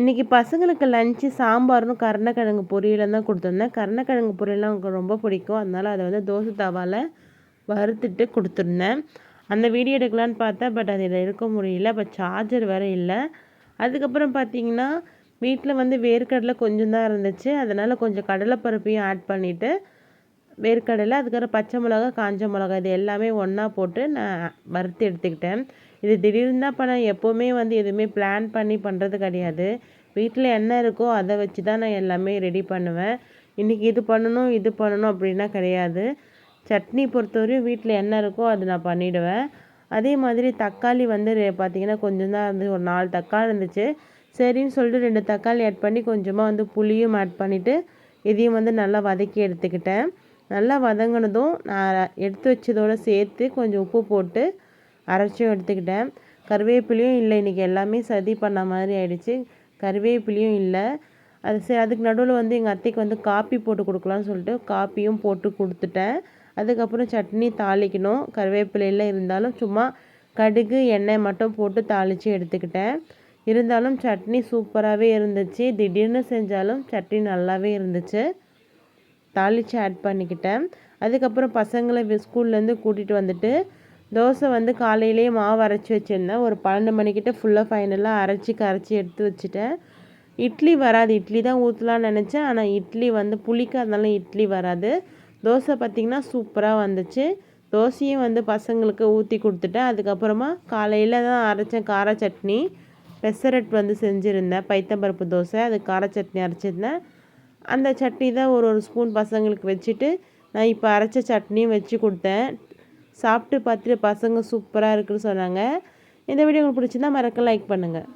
இன்றைக்கி பசங்களுக்கு லஞ்சு சாம்பாரும் கருணக்கிழங்கு பொரியலும் தான் கொடுத்துருந்தேன். கருணக்கிழங்கு பொரியல்லாம் அவங்களுக்கு ரொம்ப பிடிக்கும். அதனால் அதை வந்து தோசை தவாவில் வறுத்துட்டு கொடுத்துருந்தேன். அந்த வீடியோ எடுக்கலான்னு பார்த்தேன், பட் அதில் எடுக்க முடியல. இப்போ சார்ஜர் வேறு இல்லை. அதுக்கப்புறம் பார்த்தீங்கன்னா வீட்டில் வந்து வேர்க்கடலை கொஞ்சம் தான் இருந்துச்சு. அதனால் கொஞ்சம் கடலைப்பருப்பையும் ஆட் பண்ணிவிட்டு வேர்க்கடலை, அதுக்கப்புறம் பச்சை மிளகா, காஞ்ச மிளகா இது எல்லாமே ஒன்றா போட்டு நான் வறுத்து எடுத்துக்கிட்டேன். இது திடீர்னு தான் பண்ணேன். எப்போவுமே வந்து எதுவுமே பிளான் பண்ணி பண்ணுறது கிடையாது. வீட்டில் என்ன இருக்கோ அதை வச்சு தான் நான் எல்லாமே ரெடி பண்ணுவேன். இன்றைக்கி இது பண்ணணும் இது பண்ணணும் அப்படின்னா கிடையாது. சட்னி பொறுத்தவரையும் வீட்டில் என்ன இருக்கோ அது நான் பண்ணிவிடுவேன். அதே மாதிரி தக்காளி வந்து பார்த்திங்கன்னா கொஞ்சம் தான் இருந்துச்சு. ஒரு 4 தக்காளி இருந்துச்சு. சரின்னு சொல்லிட்டு 2 தக்காளி ஆட் பண்ணி கொஞ்சமாக வந்து புளியும் ஆட் பண்ணிவிட்டு இதையும் வந்து நல்லா வதக்கி எடுத்துக்கிட்டேன். நல்லா வதங்கினதும் நான் எடுத்து வச்சதோடு சேர்த்து கொஞ்சம் உப்பு போட்டு அரைச்சும் எடுத்துக்கிட்டேன். கருவேப்பிலையும் இல்லை, இன்றைக்கி எல்லாமே சதி பண்ண மாதிரி ஆயிடுச்சு. கருவேப்பிலையும் இல்லை. அதுக்கு நடுவில் வந்து எங்கள் அத்தைக்கு வந்து காப்பி போட்டு கொடுக்கலான்னு சொல்லிட்டு காப்பியும் போட்டு கொடுத்துட்டேன். அதுக்கப்புறம் சட்னி தாளிக்கணும். கருவேப்பிலையில் இருந்தாலும் சும்மா கடுகு எண்ணெய் மட்டும் போட்டு தாளித்து எடுத்துக்கிட்டேன். இருந்தாலும் சட்னி சூப்பராகவே இருந்துச்சு. திடீர்னு செஞ்சாலும் சட்னி நல்லாவே இருந்துச்சு. தாளித்து ஆட் பண்ணிக்கிட்டேன். அதுக்கப்புறம் பசங்களை ஸ்கூல்லேருந்து கூட்டிகிட்டு வந்துட்டு தோசை வந்து காலையிலேயே மாவு அரைச்சி வச்சுருந்தேன். ஒரு 12 மணிக்கிட்ட ஃபுல்லாக ஃபைனலாக கரைச்சி எடுத்து வச்சுட்டேன். இட்லி வராது, இட்லி தான் ஊற்றலான்னு நினச்சேன். ஆனால் இட்லி வந்து புளிக்காதனால இட்லி வராது. தோசை பார்த்திங்கன்னா சூப்பராக வந்துச்சு. தோசையும் வந்து பசங்களுக்கு ஊற்றி கொடுத்துட்டேன். அதுக்கப்புறமா காலையில் தான் அரைச்சேன் கார சட்னி. பெசரட் வந்து செஞ்சுருந்தேன், பைத்தம்பருப்பு தோசை. அது கார சட்னி அரைச்சிருந்தேன். அந்த சட்னி தான் ஒரு ஸ்பூன் பசங்களுக்கு வச்சுட்டு நான் இப்போ அரைச்ச சட்னியும் வச்சு கொடுத்தேன். சாப்பிட்டு பார்த்துட்டு பசங்க சூப்பராக இருக்குன்னு சொன்னாங்க. இந்த வீடியோ உங்களுக்கு பிடிச்சிருந்தா மறக்க லைக் பண்ணுங்கள்.